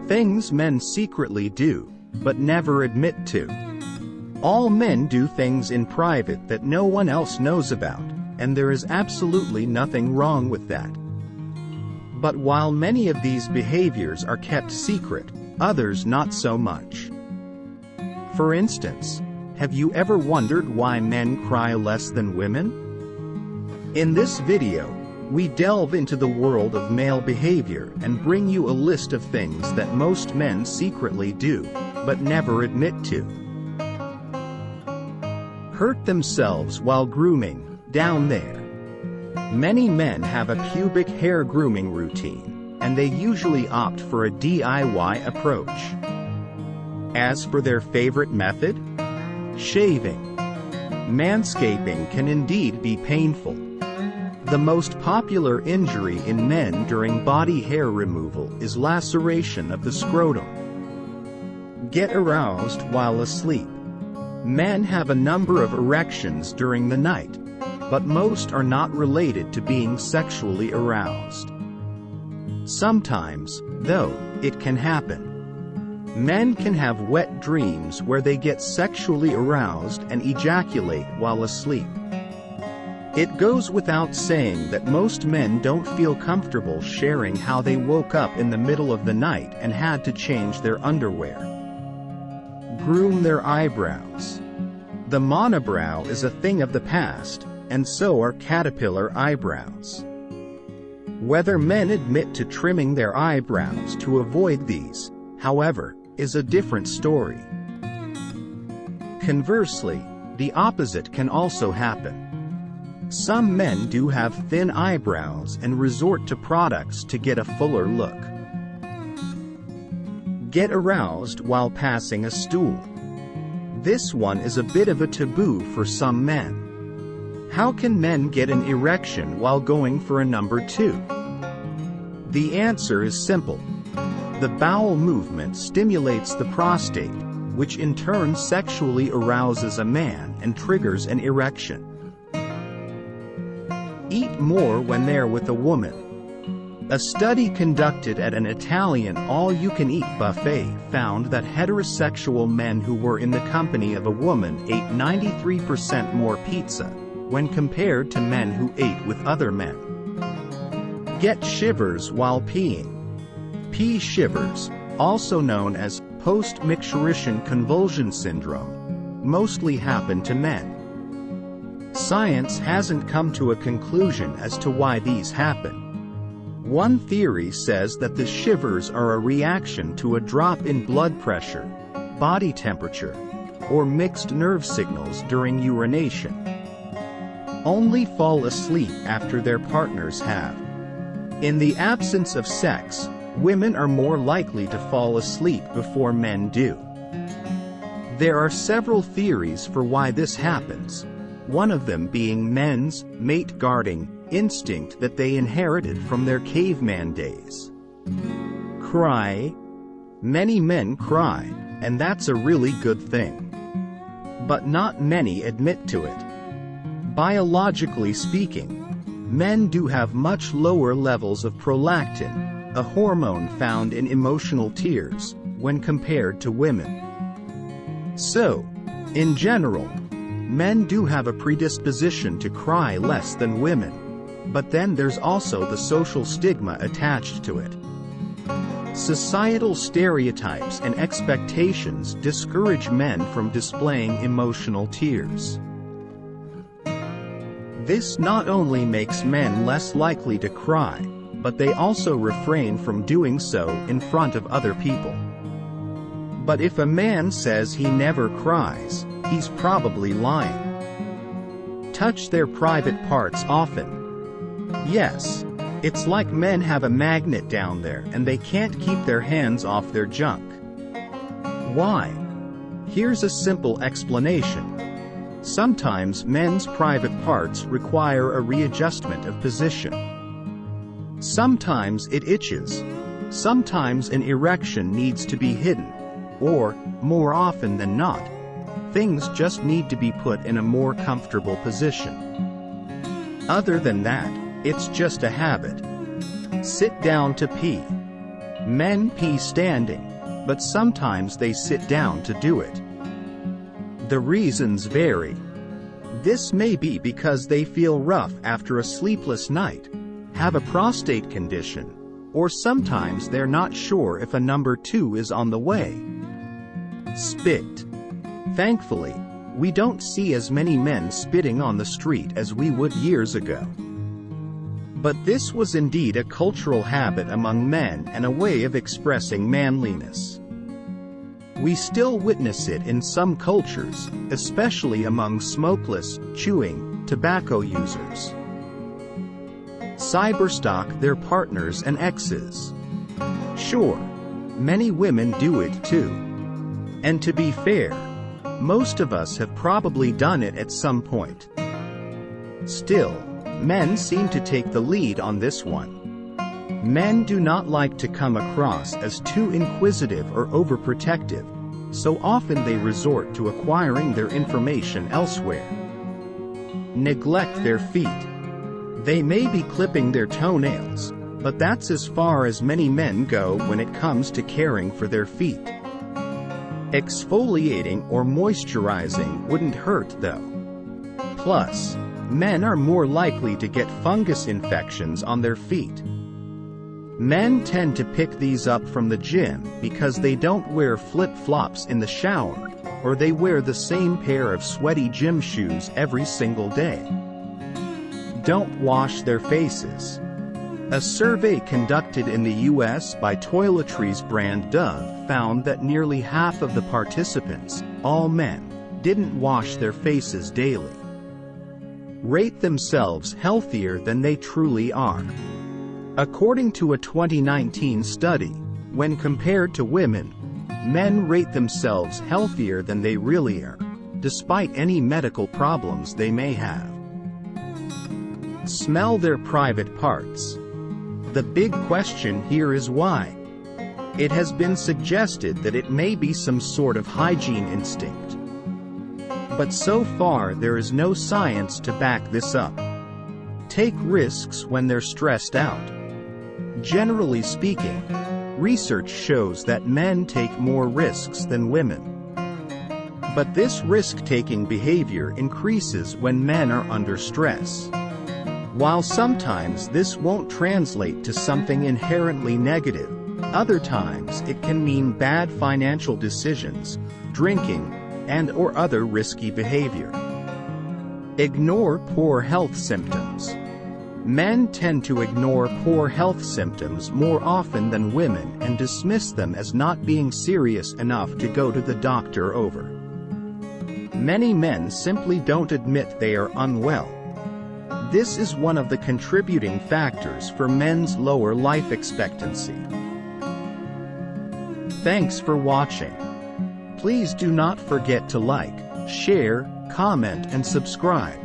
Things men secretly do, but never admit to. All men do things in private that no one else knows about, and there is absolutely nothing wrong with that. But while many of these behaviors are kept secret, others not so much. For instance, have you ever wondered why men cry less than women? In this video, we delve into the world of male behavior and bring you a list of things that most men secretly do, but never admit to. Hurt themselves while grooming, down there. Many men have a pubic hair grooming routine, and they usually opt for a DIY approach. As for their favorite method, shaving. Manscaping can indeed be painful. The most popular injury in men during body hair removal is laceration of the scrotum. Get aroused while asleep. Men have a number of erections during the night, but most are not related to being sexually aroused. Sometimes, though, it can happen. Men can have wet dreams where they get sexually aroused and ejaculate while asleep. It goes without saying that most men don't feel comfortable sharing how they woke up in the middle of the night and had to change their underwear. Groom their eyebrows. The monobrow is a thing of the past, and so are caterpillar eyebrows. Whether men admit to trimming their eyebrows to avoid these, however, is a different story. Conversely, the opposite can also happen. Some men do have thin eyebrows and resort to products to get a fuller look. Get aroused while passing a stool. This one is a bit of a taboo for some men. How can men get an erection while going for a number 2? The answer is simple. The bowel movement stimulates the prostate, which in turn sexually arouses a man and triggers an erection. Eat more when they're with a woman. A study conducted at an Italian all-you-can-eat buffet found that heterosexual men who were in the company of a woman ate 93% more pizza, when compared to men who ate with other men. Get shivers while peeing. Pee shivers, also known as post-micturition convulsion syndrome, mostly happen to men. Science hasn't come to a conclusion as to why these happen. One theory says that the shivers are a reaction to a drop in blood pressure, body temperature, or mixed nerve signals during urination. Only fall asleep after their partners have. In the absence of sex, women are more likely to fall asleep before men do. There are several theories for why this happens, one of them being men's mate-guarding instinct that they inherited from their caveman days. Cry. Many men cry, and that's a really good thing. But not many admit to it. Biologically speaking, men do have much lower levels of prolactin, a hormone found in emotional tears, when compared to women. So, in general, men do have a predisposition to cry less than women. But then there's also the social stigma attached to it. Societal stereotypes and expectations discourage men from displaying emotional tears. This not only makes men less likely to cry, but they also refrain from doing so in front of other people. But if a man says he never cries, he's probably lying. Touch their private parts often. Yes, it's like men have a magnet down there and they can't keep their hands off their junk. Why? Here's a simple explanation. Sometimes men's private parts require a readjustment of position. Sometimes it itches. Sometimes an erection needs to be hidden. Or, more often than not, things just need to be put in a more comfortable position. Other than that, it's just a habit. Sit down to pee. Men pee standing, but sometimes they sit down to do it. The reasons vary. This may be because they feel rough after a sleepless night, have a prostate condition, or sometimes they're not sure if a number 2 is on the way. Spit. Thankfully, we don't see as many men spitting on the street as we would years ago. But this was indeed a cultural habit among men and a way of expressing manliness. We still witness it in some cultures, especially among smokeless, chewing, tobacco users. Cyberstalk their partners and exes. Sure, many women do it too. And to be fair, most of us have probably done it at some point. Still, men seem to take the lead on this one. Men do not like to come across as too inquisitive or overprotective, so often they resort to acquiring their information elsewhere. Neglect their feet. They may be clipping their toenails, but that's as far as many men go when it comes to caring for their feet. Exfoliating or moisturizing wouldn't hurt though. Plus, men are more likely to get fungus infections on their feet. Men tend to pick these up from the gym because they don't wear flip-flops in the shower, or they wear the same pair of sweaty gym shoes every single day. Don't wash their faces. A survey conducted in the US by toiletries brand Dove found that nearly half of the participants, all men, didn't wash their faces daily. Rate themselves healthier than they truly are. According to a 2019 study, when compared to women, men rate themselves healthier than they really are, despite any medical problems they may have. Smell their private parts. The big question here is why. It has been suggested that it may be some sort of hygiene instinct. But so far there is no science to back this up. Take risks when they're stressed out. Generally speaking, research shows that men take more risks than women. But this risk-taking behavior increases when men are under stress. While sometimes this won't translate to something inherently negative, other times it can mean bad financial decisions, drinking, and/or other risky behavior. Ignore poor health symptoms. Men tend to ignore poor health symptoms more often than women and dismiss them as not being serious enough to go to the doctor over. Many men simply don't admit they are unwell. This is one of the contributing factors for men's lower life expectancy. Thanks for watching. Please do not forget to like, share, comment and subscribe.